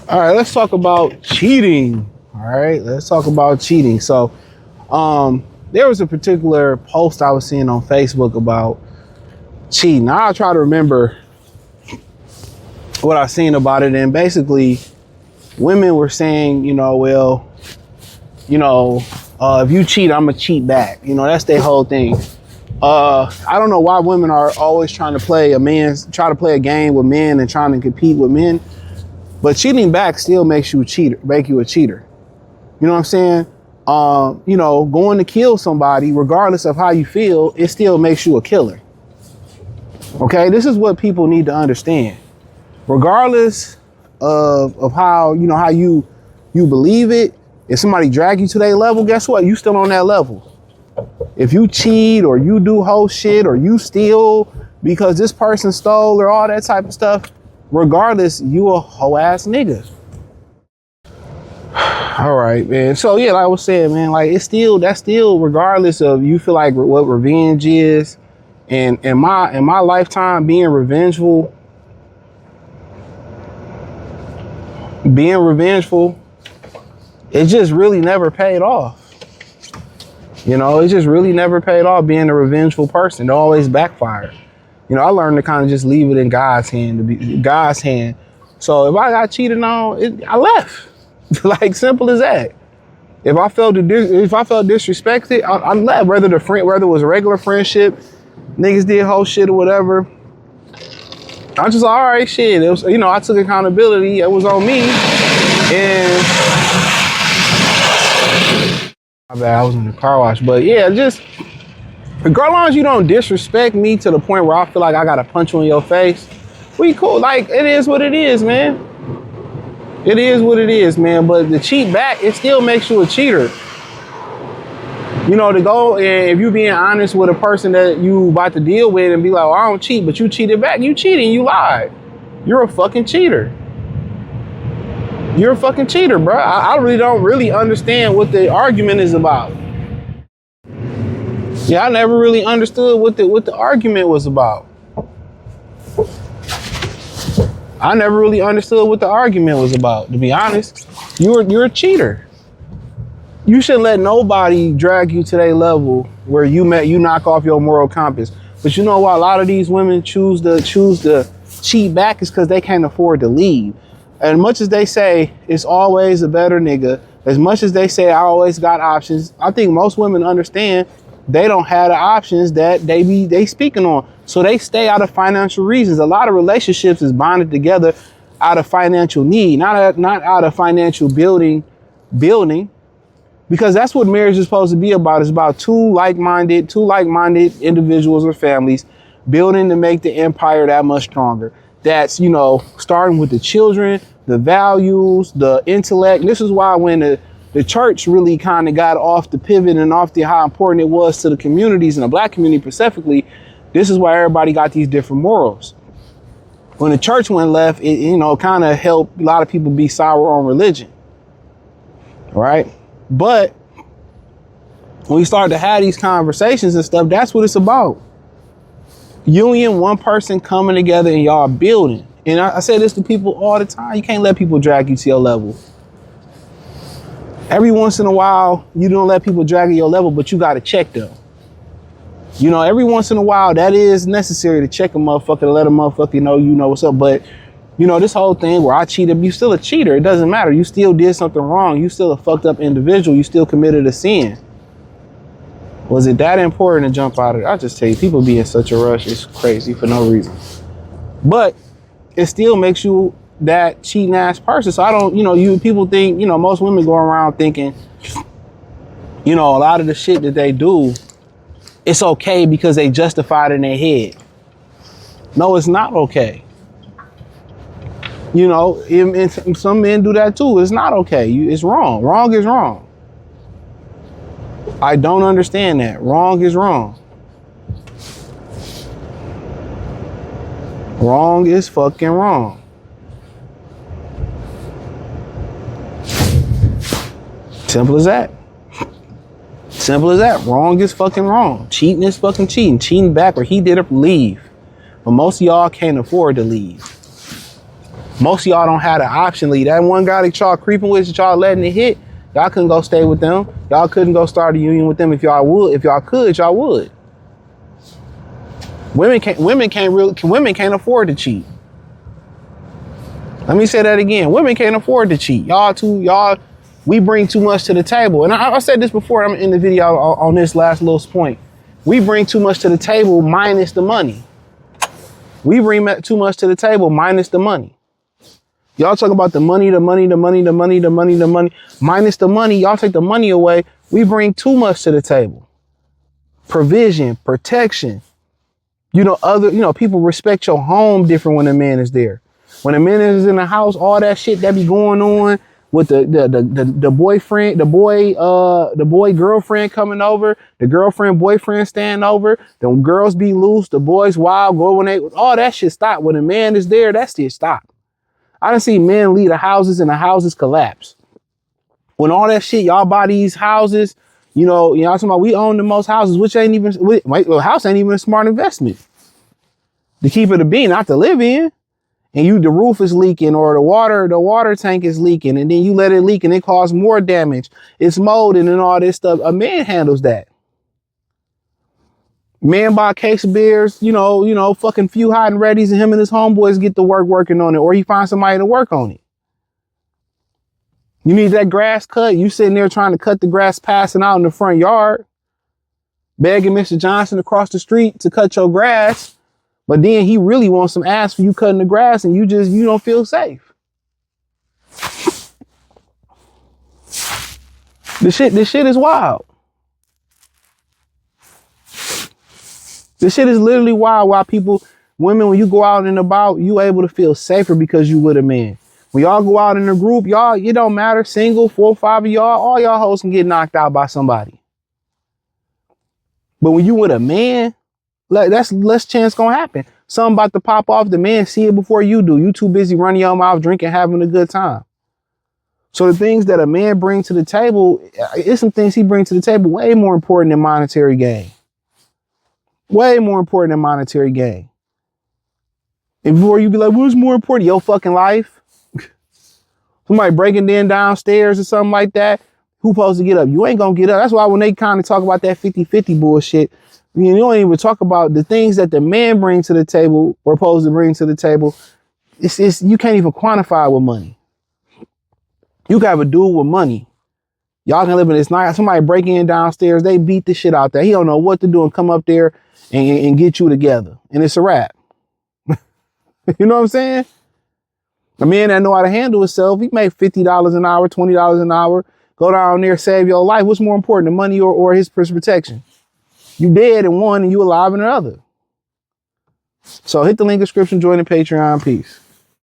All right, let's talk about cheating. All right, let's talk about cheating. So, there was a particular post I was seeing on Facebook about cheating. Now, I'll try to remember what I seen about it, and basically, women were saying, well, if you cheat, I'm gonna cheat back. That's their whole thing. I don't know why women are always trying to play a game with men and trying to compete with men. But cheating back still makes you a cheater. You know what I'm saying? Going to kill somebody, regardless of how you feel, it still makes you a killer. Okay, this is what people need to understand. Regardless of how you believe it, if somebody drag you to their level, guess what? You still on that level. If you cheat or you do whole shit or you steal because this person stole or all that type of stuff, regardless, you a whole ass nigga. All right, man. So yeah, like I was saying, man, like that's still regardless of you feel like what revenge is, and in my lifetime being revengeful, it just really never paid off. It just really never paid off being a revengeful person. It always backfired. I learned to kind of just leave it in God's hand, So if I got cheated on, I left. Like simple as that. If I felt disrespected, I left. Whether it was a regular friendship, niggas did whole shit or whatever. I just all right, shit. It was, I took accountability. It was on me, and my bad. I was in the car wash, but yeah, just. Regardless, you don't disrespect me to the point where I feel like I gotta punch you in your face. We cool. Like, it is what it is, man. It is what it is, man. But the cheat back, it still makes you a cheater. To go and if you being honest with a person that you about to deal with and be like, I don't cheat, but you cheated back. You cheating, you lied. You're a fucking cheater. You're a fucking cheater, bro. I really don't understand what the argument is about. Yeah, I never really understood what the argument was about. I never really understood what the argument was about, to be honest. You're a cheater. You shouldn't let nobody drag you to their level where you knock off your moral compass. But you know why a lot of these women choose to cheat back is because they can't afford to leave. As much as they say it's always a better nigga, as much as they say I always got options, I think most women understand they don't have the options that they speaking on. So they stay out of financial reasons. A lot of relationships is bonded together out of financial need, not out of financial building, because that's what marriage is supposed to be about. It's about two like-minded individuals or families building to make the empire that much stronger. That's, starting with the children, the values, the intellect. And this is why when the church really kind of got off the pivot and off the how important it was to the communities and the black community specifically, this is why everybody got these different morals. When the church went left, it kind of helped a lot of people be sour on religion, right? But when we start to have these conversations and stuff, that's what it's about. Union, one person coming together and y'all building. And I say this to people all the time. You can't let people drag you to your level. Every once in a while, you don't let people drag you to your level, but you got to check them. Every once in a while, that is necessary to check a motherfucker, to let a motherfucker know what's up. But, this whole thing where I cheated, you still a cheater. It doesn't matter. You still did something wrong. You still a fucked up individual. You still committed a sin. Was it that important to jump out of it? I just tell you, people be in such a rush. It's crazy for no reason. But it still makes you that cheating ass person. So I don't, people think, most women go around thinking, a lot of the shit that they do, it's okay because they justified in their head. No, it's not okay. And some men do that too. It's not okay. It's wrong. Wrong is wrong. I don't understand that. Wrong is wrong. Wrong is fucking wrong. Simple as that. Simple as that. Wrong is fucking wrong. Cheating is fucking cheating. Cheating back or he did it, leave. But most of y'all can't afford to leave. Most of y'all don't have the option lead. That one guy that y'all creeping with, that y'all letting it hit, y'all couldn't go stay with them. Y'all couldn't go start a union with them if y'all would. If y'all could, y'all would. Women can't afford to cheat. Let me say that again. Women can't afford to cheat. We bring too much to the table. And I said this before, I'm in the video on this last little point. We bring too much to the table minus the money. We bring too much to the table minus the money. Y'all talk about the money, minus the money. Y'all take the money away. We bring too much to the table. Provision, protection. People respect your home different when a man is there. When a man is in the house, all that shit that be going on with the boyfriend, the boy girlfriend coming over, the girlfriend boyfriend staying over, the girls be loose, the boys wild, all that shit stop. When a man is there, that shit stop. I done see men leave the houses and the houses collapse. When all that shit, y'all buy these houses, y'all talking about we own the most houses, which ain't even, house ain't even a smart investment. To keep it a bean, not to live in. And the roof is leaking or the water tank is leaking, and then you let it leak and it causes more damage. It's molding and all this stuff. A man handles that. Man buy a case of beers, fucking few hot and readies, and him and his homeboys get to work working on it, or he finds somebody to work on it. You need that grass cut. You sitting there trying to cut the grass, passing out in the front yard, begging Mr. Johnson across the street to cut your grass. But then he really wants some ass for you cutting the grass, and you don't feel safe. This shit is wild. This shit is literally wild. Why women, when you go out and about, you able to feel safer because you with a man. When y'all go out in a group, it don't matter, single, 4 or 5 of y'all, all y'all hoes can get knocked out by somebody. But when you with a man, that's less chance gonna happen. Something about to pop off, the man see it before you do. You too busy running your mouth, drinking, having a good time. So the things that a man brings to the table, it's some things he brings to the table way more important than monetary gain. Way more important than monetary gain. And before you be like, what's more important? Your fucking life? Somebody breaking in downstairs or something like that, who supposed to get up? You ain't gonna get up. That's why when they kind of talk about that 50-50 bullshit, you don't even talk about the things that the man brings to the table or supposed to bring to the table. It's you can't even quantify with money. You can have a dude with money. Y'all can live in this night. Somebody breaking in downstairs, they beat the shit out there. He don't know what to do and come up there and get you together. And it's a wrap. You know what I'm saying? A man that know how to handle himself, he make $50 an hour, $20 an hour. Go down there, save your life. What's more important, the money or his protection? You dead in one and you alive in the other. So hit the link description, join the Patreon. Peace.